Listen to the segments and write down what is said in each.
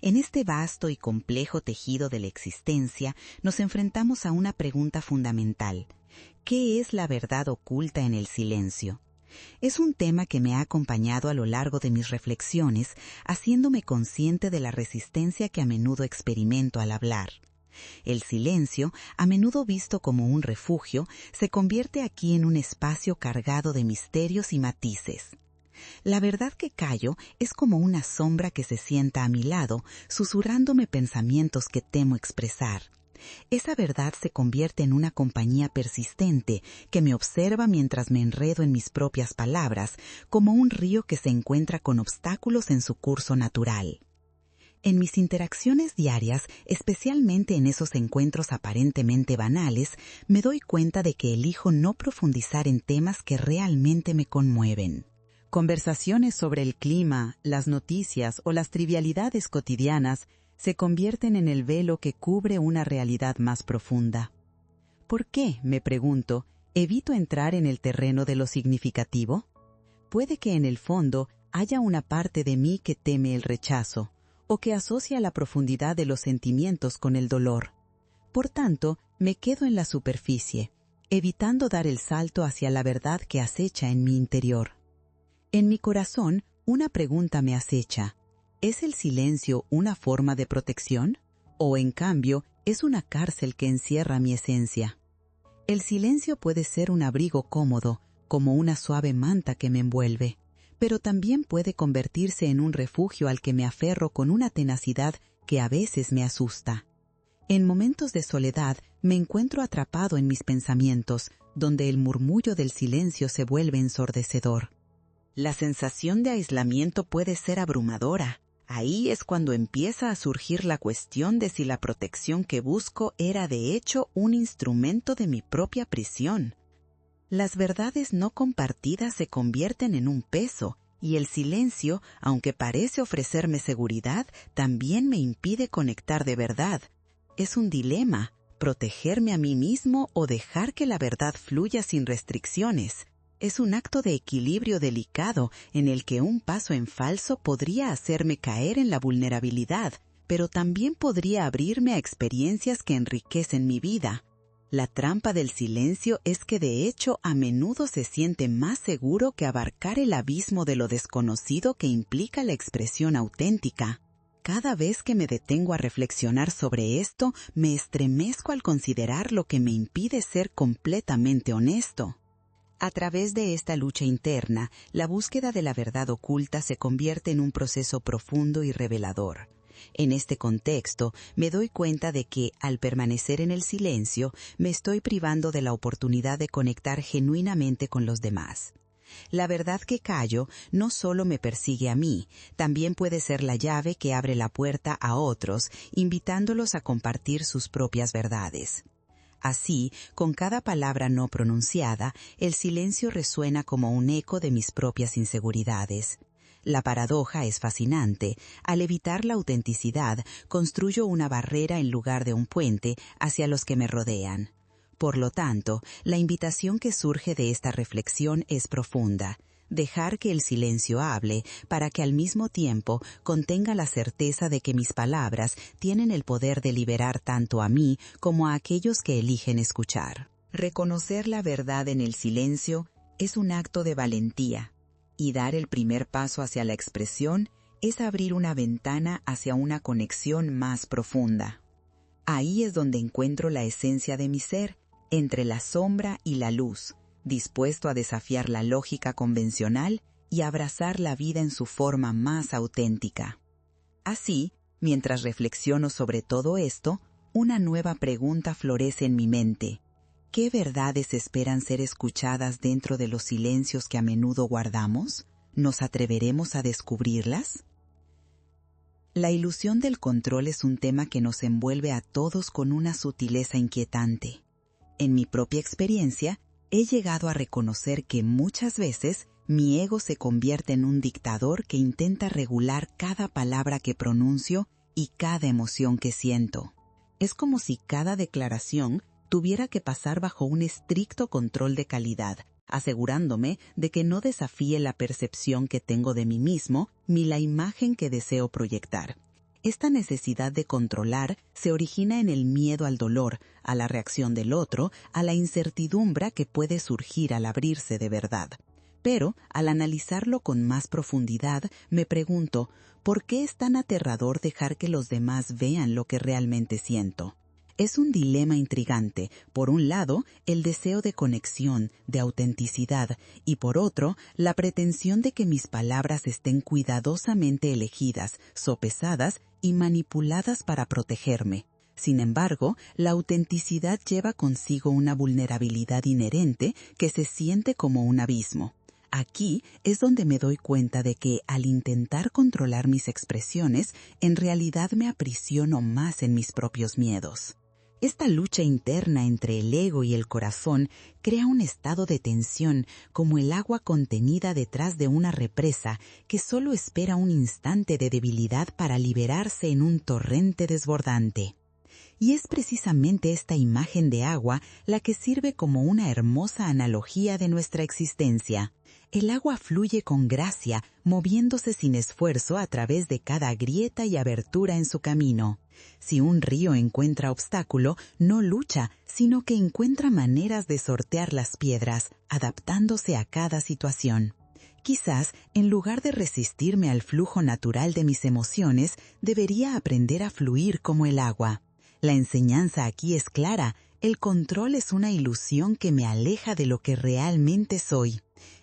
En este vasto y complejo tejido de la existencia, nos enfrentamos a una pregunta fundamental. ¿Qué es la verdad oculta en el silencio? Es un tema que me ha acompañado a lo largo de mis reflexiones, haciéndome consciente de la resistencia que a menudo experimento al hablar. El silencio, a menudo visto como un refugio, se convierte aquí en un espacio cargado de misterios y matices. La verdad que callo es como una sombra que se sienta a mi lado, susurrándome pensamientos que temo expresar. Esa verdad se convierte en una compañía persistente que me observa mientras me enredo en mis propias palabras, como un río que se encuentra con obstáculos en su curso natural. En mis interacciones diarias, especialmente en esos encuentros aparentemente banales, me doy cuenta de que elijo no profundizar en temas que realmente me conmueven. Conversaciones sobre el clima, las noticias o las trivialidades cotidianas se convierten en el velo que cubre una realidad más profunda. ¿Por qué, me pregunto, evito entrar en el terreno de lo significativo? Puede que en el fondo haya una parte de mí que teme el rechazo, o que asocia la profundidad de los sentimientos con el dolor. Por tanto, me quedo en la superficie, evitando dar el salto hacia la verdad que acecha en mi interior. En mi corazón, una pregunta me acecha. ¿Es el silencio una forma de protección? ¿O, en cambio, es una cárcel que encierra mi esencia? El silencio puede ser un abrigo cómodo, como una suave manta que me envuelve, pero también puede convertirse en un refugio al que me aferro con una tenacidad que a veces me asusta. En momentos de soledad me encuentro atrapado en mis pensamientos, donde el murmullo del silencio se vuelve ensordecedor. La sensación de aislamiento puede ser abrumadora. Ahí es cuando empieza a surgir la cuestión de si la protección que busco era de hecho un instrumento de mi propia prisión. Las verdades no compartidas se convierten en un peso, y el silencio, aunque parece ofrecerme seguridad, también me impide conectar de verdad. Es un dilema, protegerme a mí mismo o dejar que la verdad fluya sin restricciones. Es un acto de equilibrio delicado en el que un paso en falso podría hacerme caer en la vulnerabilidad, pero también podría abrirme a experiencias que enriquecen mi vida. La trampa del silencio es que de hecho a menudo se siente más seguro que abarcar el abismo de lo desconocido que implica la expresión auténtica. Cada vez que me detengo a reflexionar sobre esto, me estremezco al considerar lo que me impide ser completamente honesto. A través de esta lucha interna, la búsqueda de la verdad oculta se convierte en un proceso profundo y revelador. En este contexto, me doy cuenta de que, al permanecer en el silencio, me estoy privando de la oportunidad de conectar genuinamente con los demás. La verdad que callo no solo me persigue a mí, también puede ser la llave que abre la puerta a otros, invitándolos a compartir sus propias verdades. Así, con cada palabra no pronunciada, el silencio resuena como un eco de mis propias inseguridades. La paradoja es fascinante. Al evitar la autenticidad, construyo una barrera en lugar de un puente hacia los que me rodean. Por lo tanto, la invitación que surge de esta reflexión es profunda. Dejar que el silencio hable para que al mismo tiempo contenga la certeza de que mis palabras tienen el poder de liberar tanto a mí como a aquellos que eligen escuchar. Reconocer la verdad en el silencio es un acto de valentía, y dar el primer paso hacia la expresión es abrir una ventana hacia una conexión más profunda. Ahí es donde encuentro la esencia de mi ser, entre la sombra y la luz, dispuesto a desafiar la lógica convencional y abrazar la vida en su forma más auténtica. Así, mientras reflexiono sobre todo esto, una nueva pregunta florece en mi mente. ¿Qué verdades esperan ser escuchadas dentro de los silencios que a menudo guardamos? ¿Nos atreveremos a descubrirlas? La ilusión del control es un tema que nos envuelve a todos con una sutileza inquietante. En mi propia experiencia, he llegado a reconocer que muchas veces mi ego se convierte en un dictador que intenta regular cada palabra que pronuncio y cada emoción que siento. Es como si cada declaración tuviera que pasar bajo un estricto control de calidad, asegurándome de que no desafíe la percepción que tengo de mí mismo ni la imagen que deseo proyectar. Esta necesidad de controlar se origina en el miedo al dolor, a la reacción del otro, a la incertidumbre que puede surgir al abrirse de verdad. Pero, al analizarlo con más profundidad, me pregunto, ¿por qué es tan aterrador dejar que los demás vean lo que realmente siento? Es un dilema intrigante. Por un lado, el deseo de conexión, de autenticidad, y por otro, la pretensión de que mis palabras estén cuidadosamente elegidas, sopesadas y manipuladas para protegerme. Sin embargo, la autenticidad lleva consigo una vulnerabilidad inherente que se siente como un abismo. Aquí es donde me doy cuenta de que, al intentar controlar mis expresiones, en realidad me aprisiono más en mis propios miedos. Esta lucha interna entre el ego y el corazón crea un estado de tensión, como el agua contenida detrás de una represa que solo espera un instante de debilidad para liberarse en un torrente desbordante. Y es precisamente esta imagen de agua la que sirve como una hermosa analogía de nuestra existencia. El agua fluye con gracia, moviéndose sin esfuerzo a través de cada grieta y abertura en su camino. Si un río encuentra obstáculo, no lucha, sino que encuentra maneras de sortear las piedras, adaptándose a cada situación. Quizás, en lugar de resistirme al flujo natural de mis emociones, debería aprender a fluir como el agua. La enseñanza aquí es clara: el control es una ilusión que me aleja de lo que realmente soy.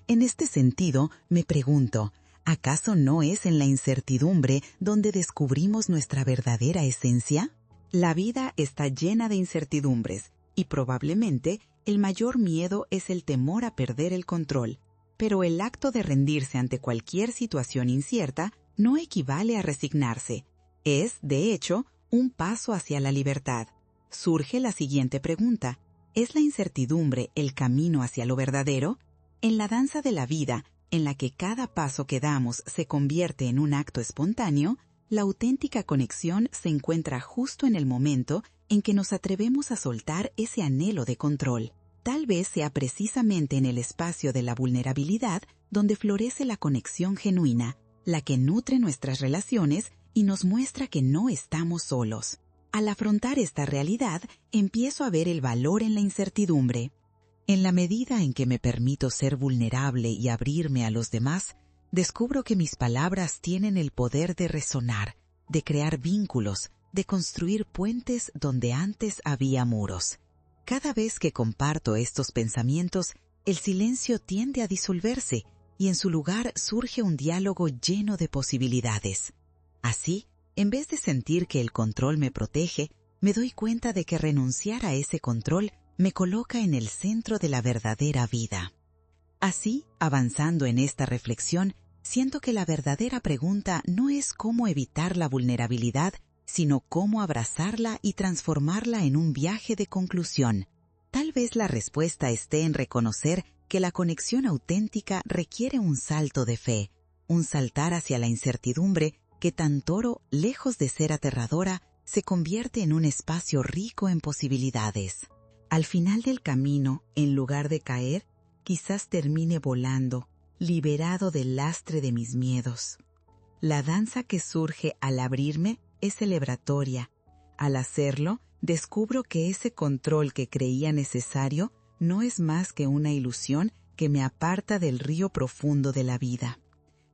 En este sentido, me pregunto, ¿acaso no es en la incertidumbre donde descubrimos nuestra verdadera esencia? La vida está llena de incertidumbres, y probablemente el mayor miedo es el temor a perder el control. Pero el acto de rendirse ante cualquier situación incierta no equivale a resignarse. Es, de hecho, un paso hacia la libertad. Surge la siguiente pregunta: ¿es la incertidumbre el camino hacia lo verdadero? En la danza de la vida, en la que cada paso que damos se convierte en un acto espontáneo, la auténtica conexión se encuentra justo en el momento en que nos atrevemos a soltar ese anhelo de control. Tal vez sea precisamente en el espacio de la vulnerabilidad donde florece la conexión genuina, la que nutre nuestras relaciones y nos muestra que no estamos solos. Al afrontar esta realidad, empiezo a ver el valor en la incertidumbre. En la medida en que me permito ser vulnerable y abrirme a los demás, descubro que mis palabras tienen el poder de resonar, de crear vínculos, de construir puentes donde antes había muros. Cada vez que comparto estos pensamientos, el silencio tiende a disolverse y en su lugar surge un diálogo lleno de posibilidades. Así, en vez de sentir que el control me protege, me doy cuenta de que renunciar a ese control me coloca en el centro de la verdadera vida. Así, avanzando en esta reflexión, siento que la verdadera pregunta no es cómo evitar la vulnerabilidad, sino cómo abrazarla y transformarla en un viaje de conclusión. Tal vez la respuesta esté en reconocer que la conexión auténtica requiere un salto de fe, un saltar hacia la incertidumbre que tan toro, lejos de ser aterradora, se convierte en un espacio rico en posibilidades. Al final del camino, en lugar de caer, quizás termine volando, liberado del lastre de mis miedos. La danza que surge al abrirme es celebratoria. Al hacerlo, descubro que ese control que creía necesario no es más que una ilusión que me aparta del río profundo de la vida.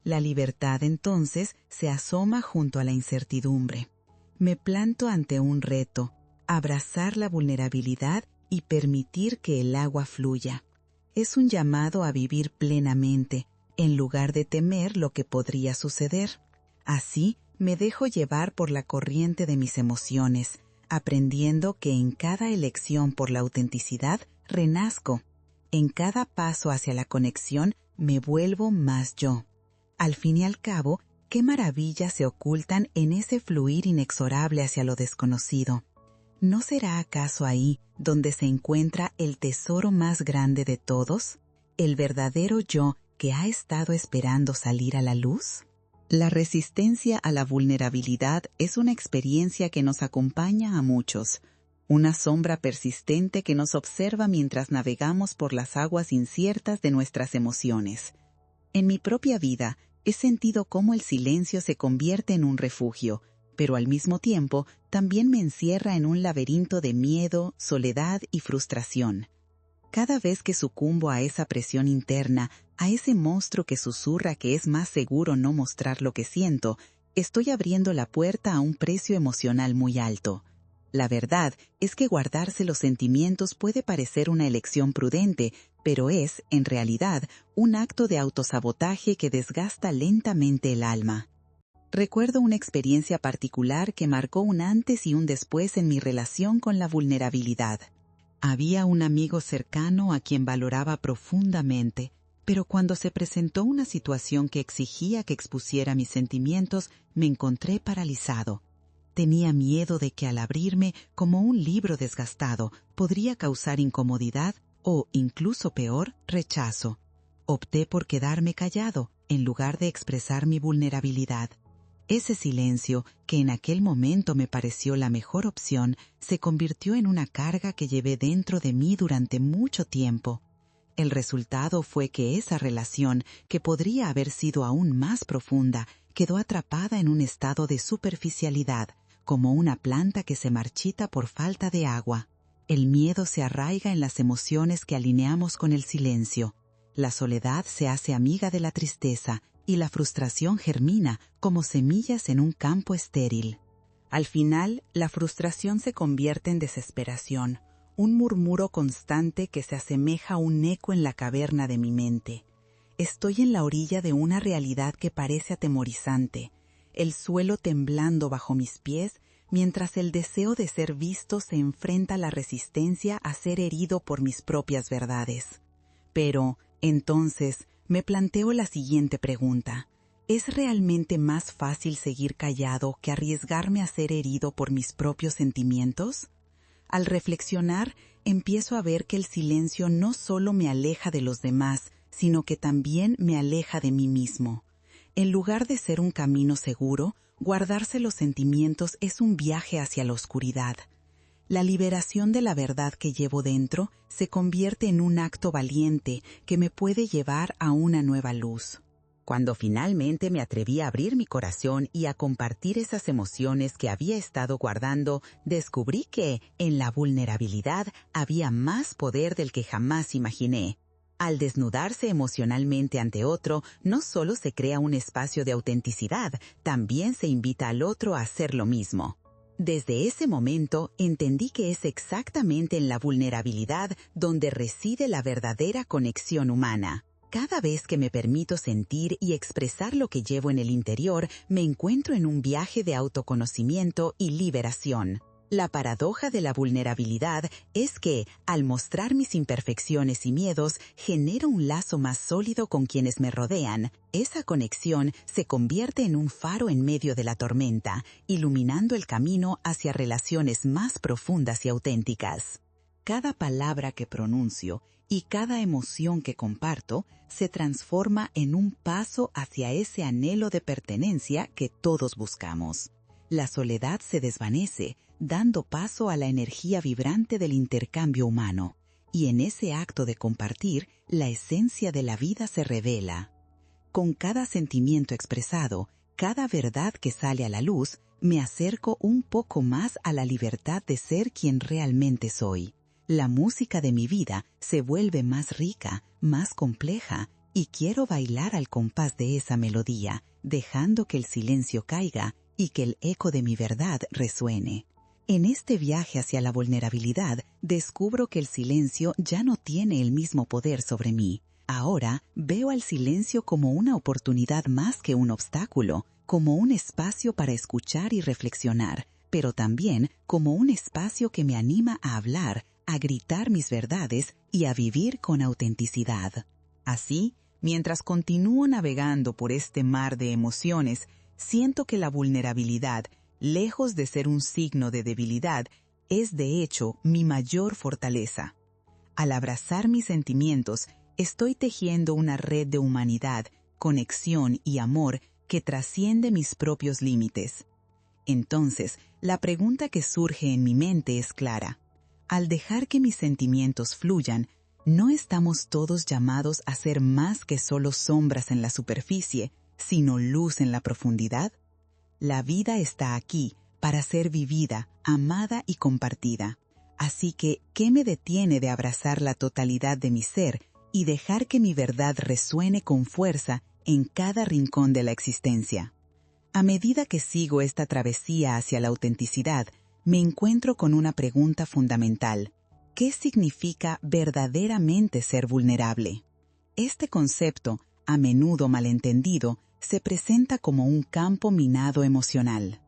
La libertad, entonces, se asoma junto a la incertidumbre. Me planto ante un reto: abrazar la vulnerabilidad y permitir que el agua fluya. Es un llamado a vivir plenamente, en lugar de temer lo que podría suceder. Así, me dejo llevar por la corriente de mis emociones, aprendiendo que en cada elección por la autenticidad renazco. En cada paso hacia la conexión me vuelvo más yo. Al fin y al cabo, qué maravillas se ocultan en ese fluir inexorable hacia lo desconocido. ¿No será acaso ahí donde se encuentra el tesoro más grande de todos? ¿El verdadero yo que ha estado esperando salir a la luz? La resistencia a la vulnerabilidad es una experiencia que nos acompaña a muchos, una sombra persistente que nos observa mientras navegamos por las aguas inciertas de nuestras emociones. En mi propia vida, he sentido cómo el silencio se convierte en un refugio, pero al mismo tiempo también me encierra en un laberinto de miedo, soledad y frustración. Cada vez que sucumbo a esa presión interna, a ese monstruo que susurra que es más seguro no mostrar lo que siento, estoy abriendo la puerta a un precio emocional muy alto. La verdad es que guardarse los sentimientos puede parecer una elección prudente, pero es, en realidad, un acto de autosabotaje que desgasta lentamente el alma. Recuerdo una experiencia particular que marcó un antes y un después en mi relación con la vulnerabilidad. Había un amigo cercano a quien valoraba profundamente, pero cuando se presentó una situación que exigía que expusiera mis sentimientos, me encontré paralizado. Tenía miedo de que al abrirme como un libro desgastado podría causar incomodidad o, incluso peor, rechazo. Opté por quedarme callado en lugar de expresar mi vulnerabilidad. Ese silencio, que en aquel momento me pareció la mejor opción, se convirtió en una carga que llevé dentro de mí durante mucho tiempo. El resultado fue que esa relación, que podría haber sido aún más profunda, quedó atrapada en un estado de superficialidad, como una planta que se marchita por falta de agua. El miedo se arraiga en las emociones que alineamos con el silencio. La soledad se hace amiga de la tristeza y la frustración germina como semillas en un campo estéril. Al final, la frustración se convierte en desesperación, un murmuro constante que se asemeja a un eco en la caverna de mi mente. Estoy en la orilla de una realidad que parece atemorizante, el suelo temblando bajo mis pies, mientras el deseo de ser visto se enfrenta a la resistencia a ser herido por mis propias verdades. Pero, entonces, me planteo la siguiente pregunta. ¿Es realmente más fácil seguir callado que arriesgarme a ser herido por mis propios sentimientos? Al reflexionar, empiezo a ver que el silencio no solo me aleja de los demás, sino que también me aleja de mí mismo. En lugar de ser un camino seguro, guardarse los sentimientos es un viaje hacia la oscuridad. La liberación de la verdad que llevo dentro se convierte en un acto valiente que me puede llevar a una nueva luz. Cuando finalmente me atreví a abrir mi corazón y a compartir esas emociones que había estado guardando, descubrí que, en la vulnerabilidad, había más poder del que jamás imaginé. Al desnudarse emocionalmente ante otro, no solo se crea un espacio de autenticidad, también se invita al otro a hacer lo mismo. Desde ese momento entendí que es exactamente en la vulnerabilidad donde reside la verdadera conexión humana. Cada vez que me permito sentir y expresar lo que llevo en el interior, me encuentro en un viaje de autoconocimiento y liberación. La paradoja de la vulnerabilidad es que, al mostrar mis imperfecciones y miedos, genero un lazo más sólido con quienes me rodean. Esa conexión se convierte en un faro en medio de la tormenta, iluminando el camino hacia relaciones más profundas y auténticas. Cada palabra que pronuncio y cada emoción que comparto se transforma en un paso hacia ese anhelo de pertenencia que todos buscamos. La soledad se desvanece, dando paso a la energía vibrante del intercambio humano, y en ese acto de compartir, la esencia de la vida se revela. Con cada sentimiento expresado, cada verdad que sale a la luz, me acerco un poco más a la libertad de ser quien realmente soy. La música de mi vida se vuelve más rica, más compleja, y quiero bailar al compás de esa melodía, dejando que el silencio caiga y que el eco de mi verdad resuene. En este viaje hacia la vulnerabilidad, descubro que el silencio ya no tiene el mismo poder sobre mí. Ahora veo al silencio como una oportunidad más que un obstáculo, como un espacio para escuchar y reflexionar, pero también como un espacio que me anima a hablar, a gritar mis verdades y a vivir con autenticidad. Así, mientras continúo navegando por este mar de emociones, siento que la vulnerabilidad, lejos de ser un signo de debilidad, es de hecho mi mayor fortaleza. Al abrazar mis sentimientos, estoy tejiendo una red de humanidad, conexión y amor que trasciende mis propios límites. Entonces, la pregunta que surge en mi mente es clara. Al dejar que mis sentimientos fluyan, ¿no estamos todos llamados a ser más que solo sombras en la superficie, sino luz en la profundidad? La vida está aquí para ser vivida, amada y compartida. Así que, ¿qué me detiene de abrazar la totalidad de mi ser y dejar que mi verdad resuene con fuerza en cada rincón de la existencia? A medida que sigo esta travesía hacia la autenticidad, me encuentro con una pregunta fundamental. ¿Qué significa verdaderamente ser vulnerable? Este concepto, a menudo malentendido, se presenta como un campo minado emocional.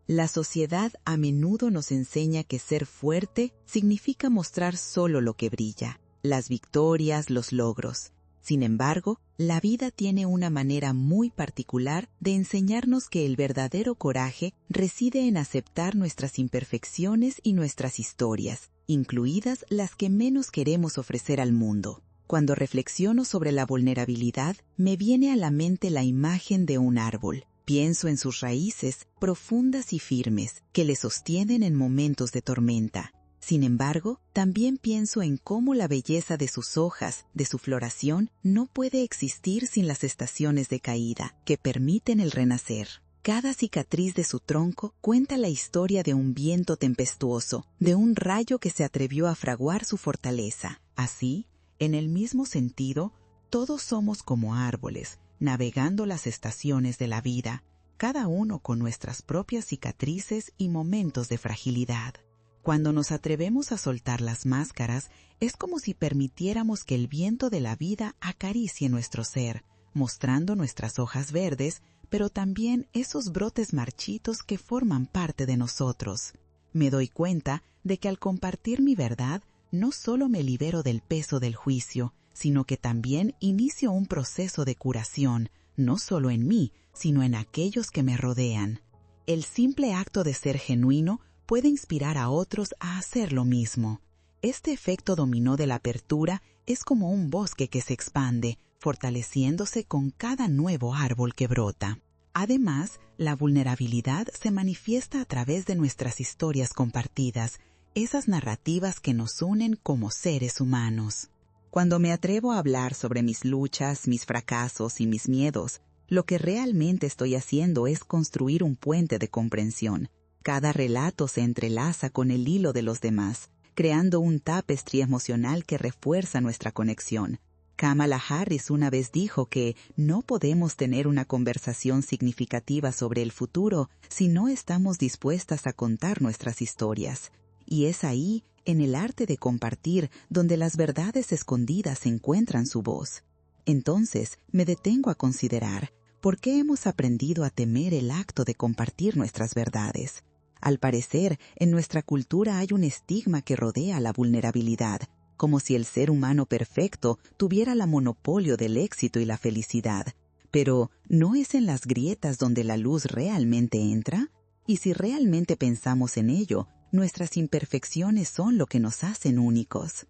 La sociedad a menudo nos enseña que ser fuerte significa mostrar solo lo que brilla, las victorias, los logros. Sin embargo, la vida tiene una manera muy particular de enseñarnos que el verdadero coraje reside en aceptar nuestras imperfecciones y nuestras historias, incluidas las que menos queremos ofrecer al mundo. Cuando reflexiono sobre la vulnerabilidad, me viene a la mente la imagen de un árbol. Pienso en sus raíces, profundas y firmes, que le sostienen en momentos de tormenta. Sin embargo, también pienso en cómo la belleza de sus hojas, de su floración, no puede existir sin las estaciones de caída, que permiten el renacer. Cada cicatriz de su tronco cuenta la historia de un viento tempestuoso, de un rayo que se atrevió a fraguar su fortaleza. Así, en el mismo sentido, todos somos como árboles, navegando las estaciones de la vida, cada uno con nuestras propias cicatrices y momentos de fragilidad. Cuando nos atrevemos a soltar las máscaras, es como si permitiéramos que el viento de la vida acaricie nuestro ser, mostrando nuestras hojas verdes, pero también esos brotes marchitos que forman parte de nosotros. Me doy cuenta de que al compartir mi verdad, no solo me libero del peso del juicio, sino que también inicio un proceso de curación, no solo en mí, sino en aquellos que me rodean. El simple acto de ser genuino puede inspirar a otros a hacer lo mismo. Este efecto dominó de la apertura es como un bosque que se expande, fortaleciéndose con cada nuevo árbol que brota. Además, la vulnerabilidad se manifiesta a través de nuestras historias compartidas, esas narrativas que nos unen como seres humanos. Cuando me atrevo a hablar sobre mis luchas, mis fracasos y mis miedos, lo que realmente estoy haciendo es construir un puente de comprensión. Cada relato se entrelaza con el hilo de los demás, creando un tapestry emocional que refuerza nuestra conexión. Kamala Harris una vez dijo que no podemos tener una conversación significativa sobre el futuro si no estamos dispuestas a contar nuestras historias. Y es ahí, en el arte de compartir, donde las verdades escondidas encuentran su voz. Entonces, me detengo a considerar, ¿por qué hemos aprendido a temer el acto de compartir nuestras verdades? Al parecer, en nuestra cultura hay un estigma que rodea la vulnerabilidad, como si el ser humano perfecto tuviera la monopolio del éxito y la felicidad. Pero, ¿no es en las grietas donde la luz realmente entra? Y si realmente pensamos en ello, nuestras imperfecciones son lo que nos hacen únicos.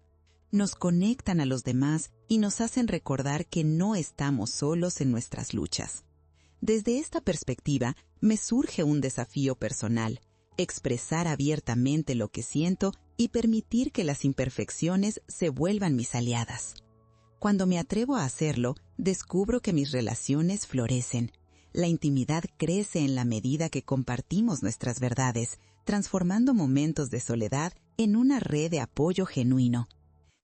Nos conectan a los demás y nos hacen recordar que no estamos solos en nuestras luchas. Desde esta perspectiva, me surge un desafío personal: expresar abiertamente lo que siento y permitir que las imperfecciones se vuelvan mis aliadas. Cuando me atrevo a hacerlo, descubro que mis relaciones florecen. La intimidad crece en la medida que compartimos nuestras verdades, transformando momentos de soledad en una red de apoyo genuino.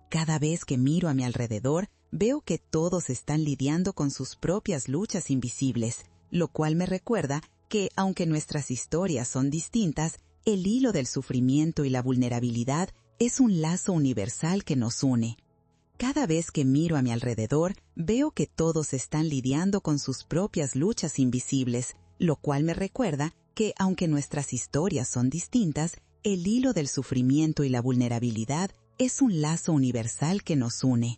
Cada vez que miro a mi alrededor, veo que todos están lidiando con sus propias luchas invisibles, lo cual me recuerda que, aunque nuestras historias son distintas, el hilo del sufrimiento y la vulnerabilidad es un lazo universal que nos une. Cada vez que miro a mi alrededor, veo que todos están lidiando con sus propias luchas invisibles, lo cual me recuerda que, aunque nuestras historias son distintas, el hilo del sufrimiento y la vulnerabilidad es un lazo universal que nos une.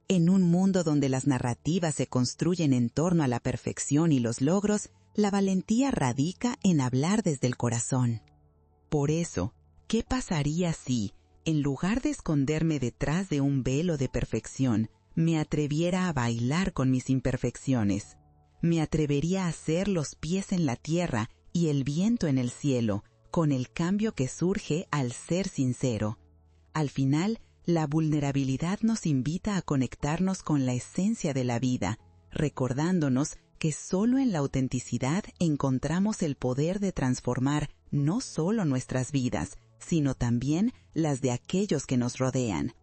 En un mundo donde las narrativas se construyen en torno a la perfección y los logros, la valentía radica en hablar desde el corazón. Por eso, ¿qué pasaría si, en lugar de esconderme detrás de un velo de perfección, me atreviera a bailar con mis imperfecciones? Me atrevería a hacer los pies en la tierra y el viento en el cielo, con el cambio que surge al ser sincero. Al final, la vulnerabilidad nos invita a conectarnos con la esencia de la vida, recordándonos que solo en la autenticidad encontramos el poder de transformar no solo nuestras vidas, sino también las de aquellos que nos rodean.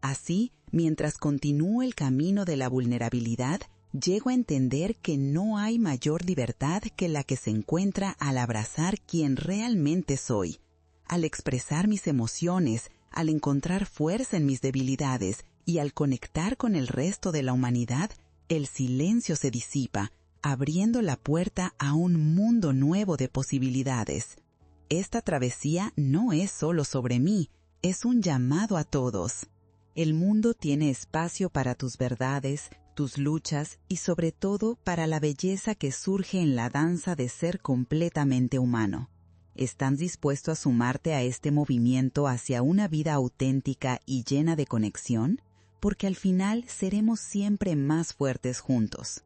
Así, mientras continúo el camino de la vulnerabilidad, llego a entender que no hay mayor libertad que la que se encuentra al abrazar quien realmente soy, al expresar mis emociones, al encontrar fuerza en mis debilidades y al conectar con el resto de la humanidad. El silencio se disipa, abriendo la puerta a un mundo nuevo de posibilidades. Esta travesía no es solo sobre mí, es un llamado a todos. El mundo tiene espacio para tus verdades, tus luchas y sobre todo para la belleza que surge en la danza de ser completamente humano. ¿Estás dispuesto a sumarte a este movimiento hacia una vida auténtica y llena de conexión? Porque al final seremos siempre más fuertes juntos.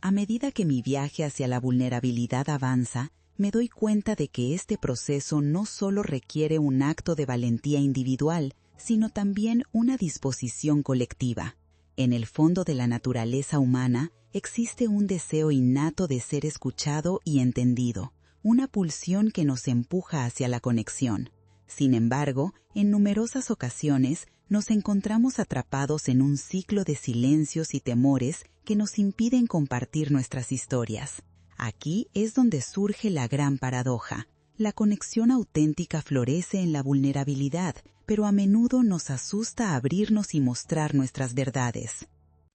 A medida que mi viaje hacia la vulnerabilidad avanza, me doy cuenta de que este proceso no solo requiere un acto de valentía individual, sino también una disposición colectiva. En el fondo de la naturaleza humana existe un deseo innato de ser escuchado y entendido, una pulsión que nos empuja hacia la conexión. Sin embargo, en numerosas ocasiones nos encontramos atrapados en un ciclo de silencios y temores que nos impiden compartir nuestras historias. Aquí es donde surge la gran paradoja. La conexión auténtica florece en la vulnerabilidad, pero a menudo nos asusta abrirnos y mostrar nuestras verdades.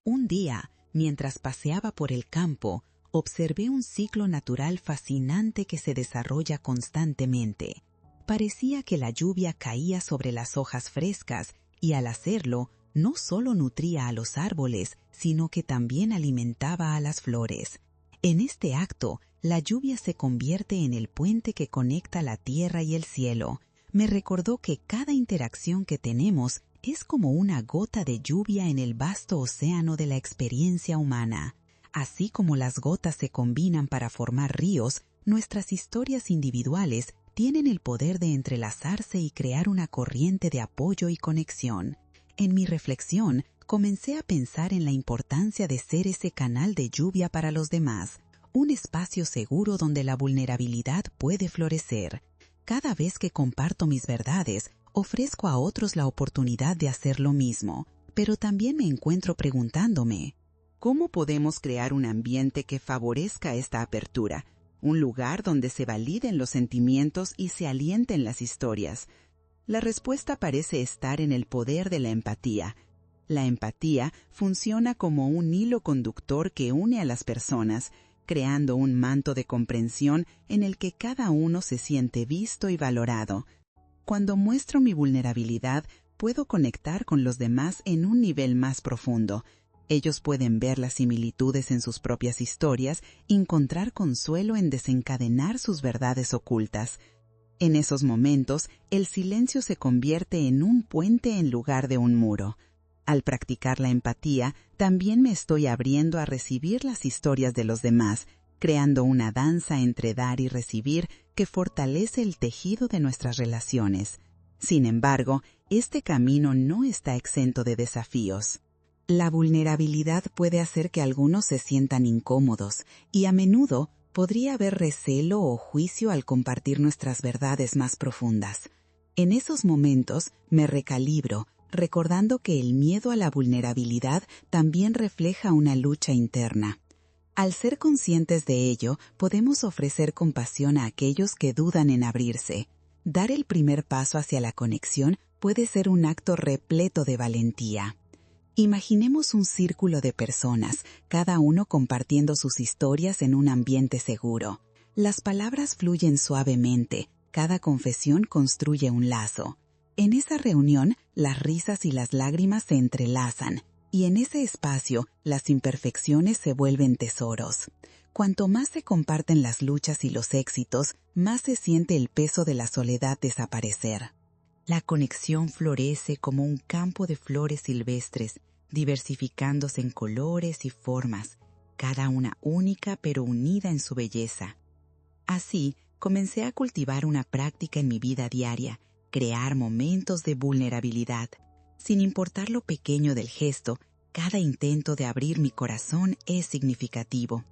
Un día, mientras paseaba por el campo, observé un ciclo natural fascinante que se desarrolla constantemente. Parecía que la lluvia caía sobre las hojas frescas y al hacerlo, no solo nutría a los árboles, sino que también alimentaba a las flores. En este acto, la lluvia se convierte en el puente que conecta la tierra y el cielo. Me recordó que cada interacción que tenemos es como una gota de lluvia en el vasto océano de la experiencia humana. Así como las gotas se combinan para formar ríos, nuestras historias individuales tienen el poder de entrelazarse y crear una corriente de apoyo y conexión. En mi reflexión, comencé a pensar en la importancia de ser ese canal de lluvia para los demás, un espacio seguro donde la vulnerabilidad puede florecer. Cada vez que comparto mis verdades, ofrezco a otros la oportunidad de hacer lo mismo, pero también me encuentro preguntándome, ¿cómo podemos crear un ambiente que favorezca esta apertura? Un lugar donde se validen los sentimientos y se alienten las historias. La respuesta parece estar en el poder de la empatía. La empatía funciona como un hilo conductor que une a las personas, creando un manto de comprensión en el que cada uno se siente visto y valorado. Cuando muestro mi vulnerabilidad, puedo conectar con los demás en un nivel más profundo. Ellos pueden ver las similitudes en sus propias historias y encontrar consuelo en desencadenar sus verdades ocultas. En esos momentos, el silencio se convierte en un puente en lugar de un muro. Al practicar la empatía, también me estoy abriendo a recibir las historias de los demás, creando una danza entre dar y recibir que fortalece el tejido de nuestras relaciones. Sin embargo, este camino no está exento de desafíos. La vulnerabilidad puede hacer que algunos se sientan incómodos y a menudo podría haber recelo o juicio al compartir nuestras verdades más profundas. En esos momentos me recalibro, recordando que el miedo a la vulnerabilidad también refleja una lucha interna. Al ser conscientes de ello, podemos ofrecer compasión a aquellos que dudan en abrirse. Dar el primer paso hacia la conexión puede ser un acto repleto de valentía. Imaginemos un círculo de personas, cada uno compartiendo sus historias en un ambiente seguro. Las palabras fluyen suavemente, cada confesión construye un lazo. En esa reunión, las risas y las lágrimas se entrelazan, y en ese espacio, las imperfecciones se vuelven tesoros. Cuanto más se comparten las luchas y los éxitos, más se siente el peso de la soledad desaparecer. La conexión florece como un campo de flores silvestres, diversificándose en colores y formas, cada una única pero unida en su belleza. Así, comencé a cultivar una práctica en mi vida diaria, crear momentos de vulnerabilidad. Sin importar lo pequeño del gesto, cada intento de abrir mi corazón es significativo.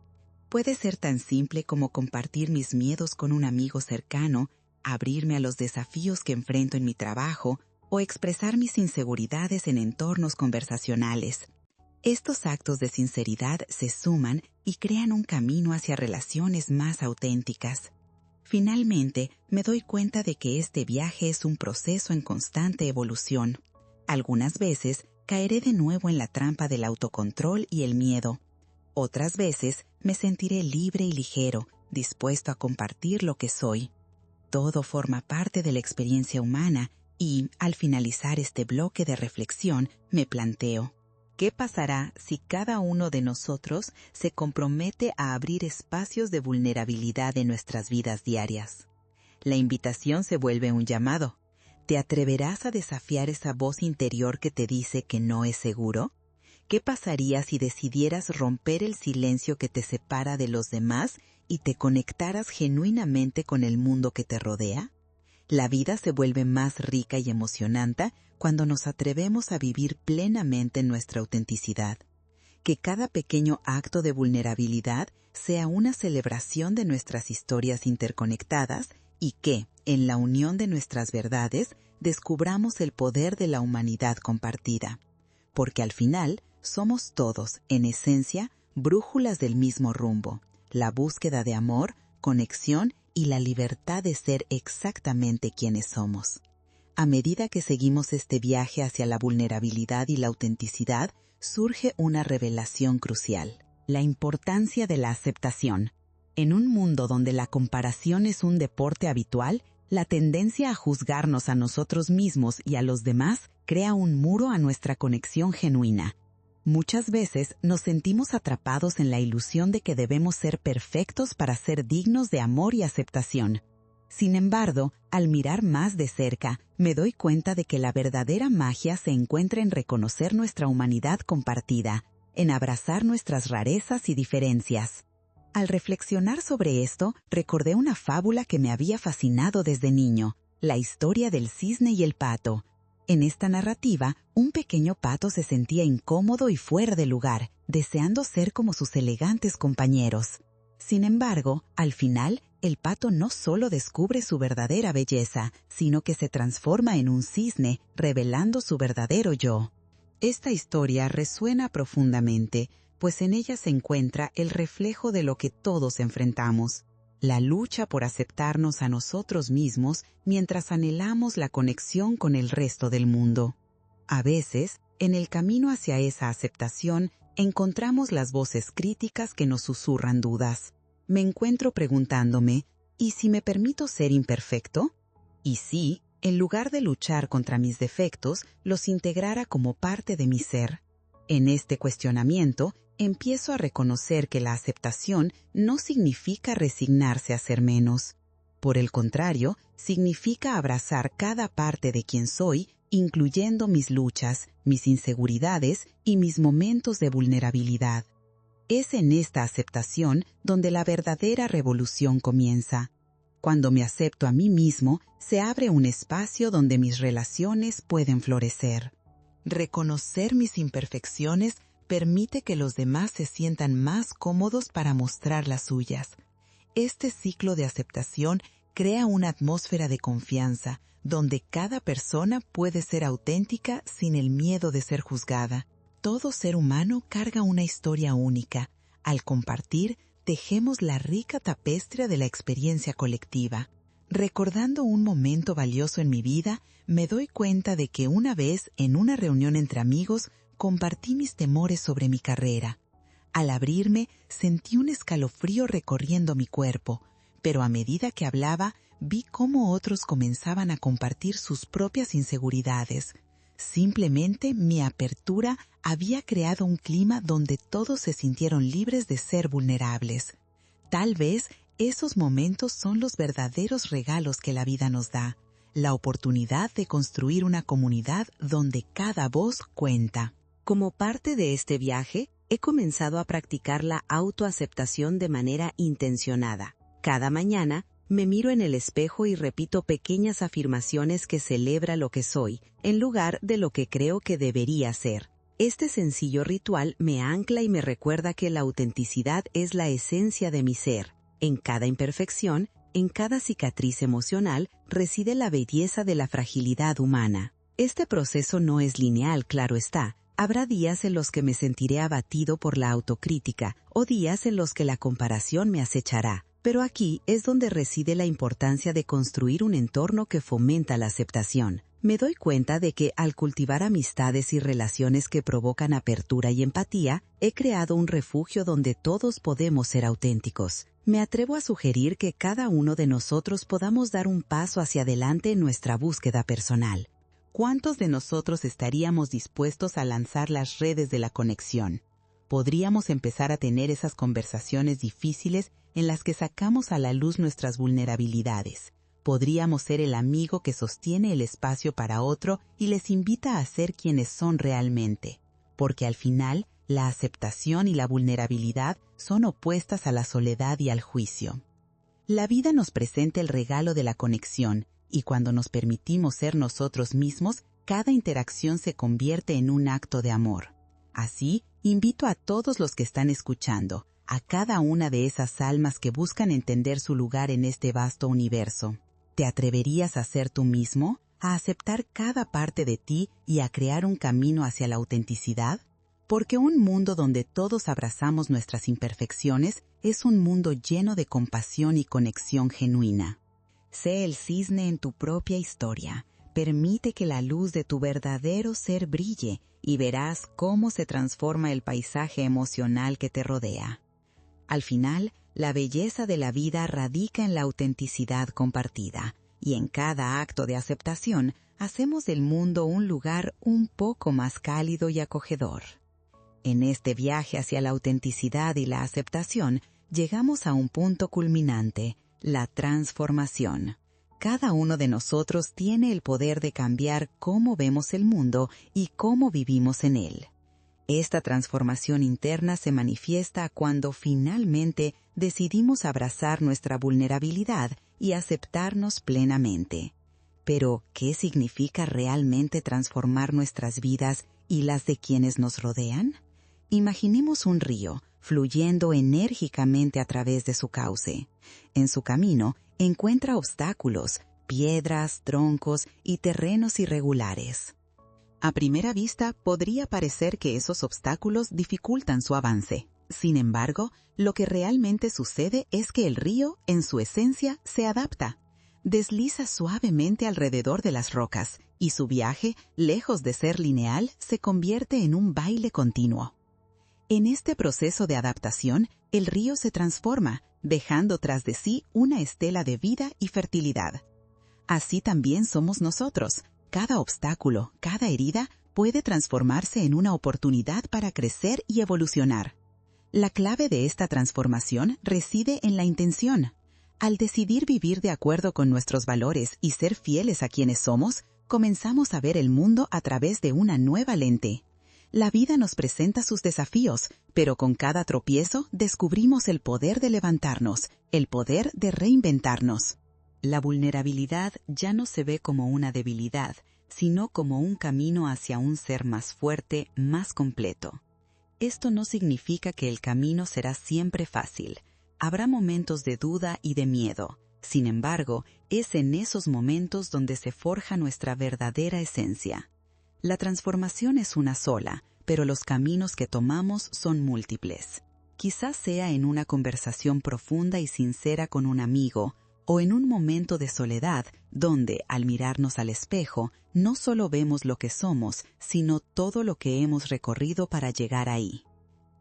Puede ser tan simple como compartir mis miedos con un amigo cercano, abrirme a los desafíos que enfrento en mi trabajo o expresar mis inseguridades en entornos conversacionales. Estos actos de sinceridad se suman y crean un camino hacia relaciones más auténticas. Finalmente, me doy cuenta de que este viaje es un proceso en constante evolución. Algunas veces caeré de nuevo en la trampa del autocontrol y el miedo. Otras veces me sentiré libre y ligero, dispuesto a compartir lo que soy. Todo forma parte de la experiencia humana y, al finalizar este bloque de reflexión, me planteo: ¿qué pasará si cada uno de nosotros se compromete a abrir espacios de vulnerabilidad en nuestras vidas diarias? La invitación se vuelve un llamado. ¿Te atreverás a desafiar esa voz interior que te dice que no es seguro? ¿Qué pasaría si decidieras romper el silencio que te separa de los demás y te conectaras genuinamente con el mundo que te rodea? La vida se vuelve más rica y emocionante cuando nos atrevemos a vivir plenamente nuestra autenticidad. Que cada pequeño acto de vulnerabilidad sea una celebración de nuestras historias interconectadas y que, en la unión de nuestras verdades, descubramos el poder de la humanidad compartida. Porque al final, somos todos, en esencia, brújulas del mismo rumbo: la búsqueda de amor, conexión y la libertad de ser exactamente quienes somos. A medida que seguimos este viaje hacia la vulnerabilidad y la autenticidad, surge una revelación crucial: la importancia de la aceptación. En un mundo donde la comparación es un deporte habitual, la tendencia a juzgarnos a nosotros mismos y a los demás crea un muro a nuestra conexión genuina. Muchas veces nos sentimos atrapados en la ilusión de que debemos ser perfectos para ser dignos de amor y aceptación. Sin embargo, al mirar más de cerca, me doy cuenta de que la verdadera magia se encuentra en reconocer nuestra humanidad compartida, en abrazar nuestras rarezas y diferencias. Al reflexionar sobre esto, recordé una fábula que me había fascinado desde niño: la historia del cisne y el pato. En esta narrativa, un pequeño pato se sentía incómodo y fuera de lugar, deseando ser como sus elegantes compañeros. Sin embargo, al final, el pato no solo descubre su verdadera belleza, sino que se transforma en un cisne, revelando su verdadero yo. Esta historia resuena profundamente, pues en ella se encuentra el reflejo de lo que todos enfrentamos: la lucha por aceptarnos a nosotros mismos mientras anhelamos la conexión con el resto del mundo. A veces, en el camino hacia esa aceptación, encontramos las voces críticas que nos susurran dudas. Me encuentro preguntándome: ¿y si me permito ser imperfecto? ¿Y si, en lugar de luchar contra mis defectos, los integrara como parte de mi ser? En este cuestionamiento, empiezo a reconocer que la aceptación no significa resignarse a ser menos. Por el contrario, significa abrazar cada parte de quien soy, incluyendo mis luchas, mis inseguridades y mis momentos de vulnerabilidad. Es en esta aceptación donde la verdadera revolución comienza. Cuando me acepto a mí mismo, se abre un espacio donde mis relaciones pueden florecer. Reconocer mis imperfecciones permite que los demás se sientan más cómodos para mostrar las suyas. Este ciclo de aceptación crea una atmósfera de confianza, donde cada persona puede ser auténtica sin el miedo de ser juzgada. Todo ser humano carga una historia única. Al compartir, tejemos la rica tapestria de la experiencia colectiva. Recordando un momento valioso en mi vida, me doy cuenta de que una vez, en una reunión entre amigos, compartí mis temores sobre mi carrera. Al abrirme, sentí un escalofrío recorriendo mi cuerpo, pero a medida que hablaba, vi cómo otros comenzaban a compartir sus propias inseguridades. Simplemente mi apertura había creado un clima donde todos se sintieron libres de ser vulnerables. Tal vez esos momentos son los verdaderos regalos que la vida nos da, la oportunidad de construir una comunidad donde cada voz cuenta. Como parte de este viaje, he comenzado a practicar la autoaceptación de manera intencionada. Cada mañana, me miro en el espejo y repito pequeñas afirmaciones que celebran lo que soy, en lugar de lo que creo que debería ser. Este sencillo ritual me ancla y me recuerda que la autenticidad es la esencia de mi ser. En cada imperfección, en cada cicatriz emocional, reside la belleza de la fragilidad humana. Este proceso no es lineal, claro está. Habrá días en los que me sentiré abatido por la autocrítica o días en los que la comparación me acechará. Pero aquí es donde reside la importancia de construir un entorno que fomenta la aceptación. Me doy cuenta de que al cultivar amistades y relaciones que provocan apertura y empatía, he creado un refugio donde todos podemos ser auténticos. Me atrevo a sugerir que cada uno de nosotros podamos dar un paso hacia adelante en nuestra búsqueda personal. ¿Cuántos de nosotros estaríamos dispuestos a lanzar las redes de la conexión? Podríamos empezar a tener esas conversaciones difíciles en las que sacamos a la luz nuestras vulnerabilidades. Podríamos ser el amigo que sostiene el espacio para otro y les invita a ser quienes son realmente. Porque al final, la aceptación y la vulnerabilidad son opuestas a la soledad y al juicio. La vida nos presenta el regalo de la conexión, y cuando nos permitimos ser nosotros mismos, cada interacción se convierte en un acto de amor. Así, invito a todos los que están escuchando, a cada una de esas almas que buscan entender su lugar en este vasto universo. ¿Te atreverías a ser tú mismo, a aceptar cada parte de ti y a crear un camino hacia la autenticidad? Porque un mundo donde todos abrazamos nuestras imperfecciones es un mundo lleno de compasión y conexión genuina. Sé el cisne en tu propia historia. Permite que la luz de tu verdadero ser brille y verás cómo se transforma el paisaje emocional que te rodea. Al final, la belleza de la vida radica en la autenticidad compartida, y en cada acto de aceptación hacemos del mundo un lugar un poco más cálido y acogedor. En este viaje hacia la autenticidad y la aceptación, llegamos a un punto culminante, la transformación. Cada uno de nosotros tiene el poder de cambiar cómo vemos el mundo y cómo vivimos en él. Esta transformación interna se manifiesta cuando finalmente decidimos abrazar nuestra vulnerabilidad y aceptarnos plenamente. Pero, ¿qué significa realmente transformar nuestras vidas y las de quienes nos rodean? Imaginemos un río fluyendo enérgicamente a través de su cauce. En su camino encuentra obstáculos, piedras, troncos y terrenos irregulares. A primera vista podría parecer que esos obstáculos dificultan su avance. Sin embargo, lo que realmente sucede es que el río, en su esencia, se adapta. Desliza suavemente alrededor de las rocas y su viaje, lejos de ser lineal, se convierte en un baile continuo. En este proceso de adaptación, el río se transforma, dejando tras de sí una estela de vida y fertilidad. Así también somos nosotros. Cada obstáculo, cada herida, puede transformarse en una oportunidad para crecer y evolucionar. La clave de esta transformación reside en la intención. Al decidir vivir de acuerdo con nuestros valores y ser fieles a quienes somos, comenzamos a ver el mundo a través de una nueva lente. La vida nos presenta sus desafíos, pero con cada tropiezo descubrimos el poder de levantarnos, el poder de reinventarnos. La vulnerabilidad ya no se ve como una debilidad, sino como un camino hacia un ser más fuerte, más completo. Esto no significa que el camino será siempre fácil. Habrá momentos de duda y de miedo. Sin embargo, es en esos momentos donde se forja nuestra verdadera esencia. La transformación es una sola, pero los caminos que tomamos son múltiples. Quizás sea en una conversación profunda y sincera con un amigo, o en un momento de soledad donde, al mirarnos al espejo, no solo vemos lo que somos, sino todo lo que hemos recorrido para llegar ahí.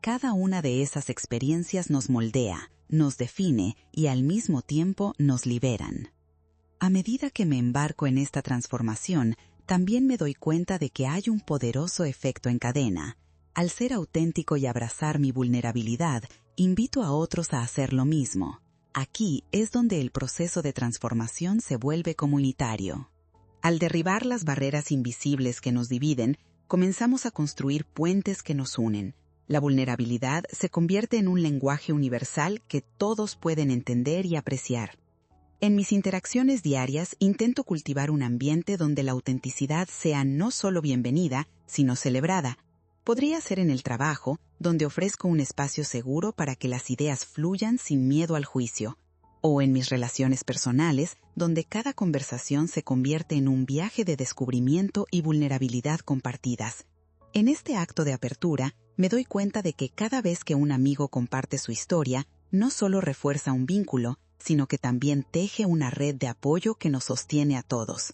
Cada una de esas experiencias nos moldea, nos define y al mismo tiempo nos liberan. A medida que me embarco en esta transformación, también me doy cuenta de que hay un poderoso efecto en cadena. Al ser auténtico y abrazar mi vulnerabilidad, invito a otros a hacer lo mismo. Aquí es donde el proceso de transformación se vuelve comunitario. Al derribar las barreras invisibles que nos dividen, comenzamos a construir puentes que nos unen. La vulnerabilidad se convierte en un lenguaje universal que todos pueden entender y apreciar. En mis interacciones diarias intento cultivar un ambiente donde la autenticidad sea no solo bienvenida, sino celebrada. Podría ser en el trabajo, donde ofrezco un espacio seguro para que las ideas fluyan sin miedo al juicio. O en mis relaciones personales, donde cada conversación se convierte en un viaje de descubrimiento y vulnerabilidad compartidas. En este acto de apertura, me doy cuenta de que cada vez que un amigo comparte su historia, no solo refuerza un vínculo, sino que también teje una red de apoyo que nos sostiene a todos.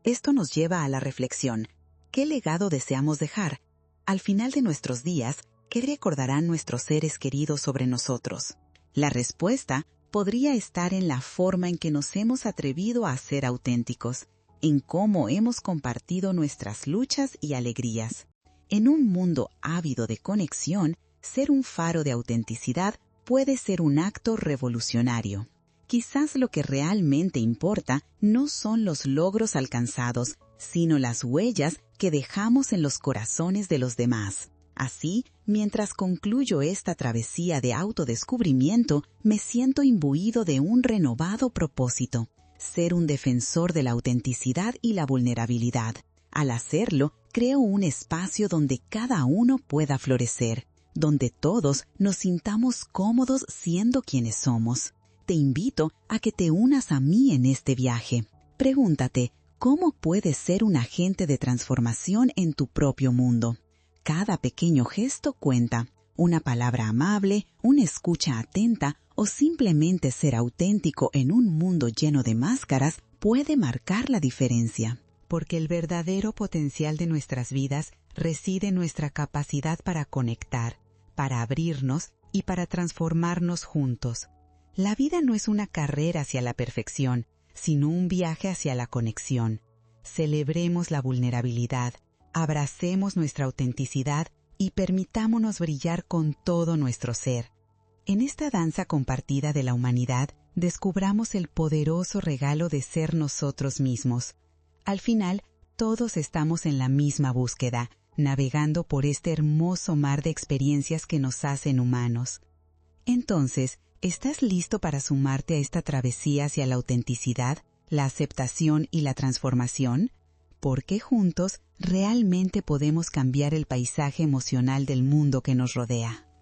Esto nos lleva a la reflexión. ¿Qué legado deseamos dejar? Al final de nuestros días, ¿qué recordarán nuestros seres queridos sobre nosotros? La respuesta podría estar en la forma en que nos hemos atrevido a ser auténticos, en cómo hemos compartido nuestras luchas y alegrías. En un mundo ávido de conexión, ser un faro de autenticidad puede ser un acto revolucionario. Quizás lo que realmente importa no son los logros alcanzados, sino las huellas que dejamos en los corazones de los demás. Así, mientras concluyo esta travesía de autodescubrimiento, me siento imbuido de un renovado propósito: ser un defensor de la autenticidad y la vulnerabilidad. Al hacerlo, creo un espacio donde cada uno pueda florecer, donde todos nos sintamos cómodos siendo quienes somos. Te invito a que te unas a mí en este viaje. Pregúntate, ¿cómo puedes ser un agente de transformación en tu propio mundo? Cada pequeño gesto cuenta. Una palabra amable, una escucha atenta o simplemente ser auténtico en un mundo lleno de máscaras puede marcar la diferencia. Porque el verdadero potencial de nuestras vidas reside en nuestra capacidad para conectar, para abrirnos y para transformarnos juntos. La vida no es una carrera hacia la perfección, sino un viaje hacia la conexión. Celebremos la vulnerabilidad, abracemos nuestra autenticidad y permitámonos brillar con todo nuestro ser. En esta danza compartida de la humanidad, descubramos el poderoso regalo de ser nosotros mismos. Al final, todos estamos en la misma búsqueda, navegando por este hermoso mar de experiencias que nos hacen humanos. Entonces, ¿estás listo para sumarte a esta travesía hacia la autenticidad, la aceptación y la transformación? Porque juntos realmente podemos cambiar el paisaje emocional del mundo que nos rodea.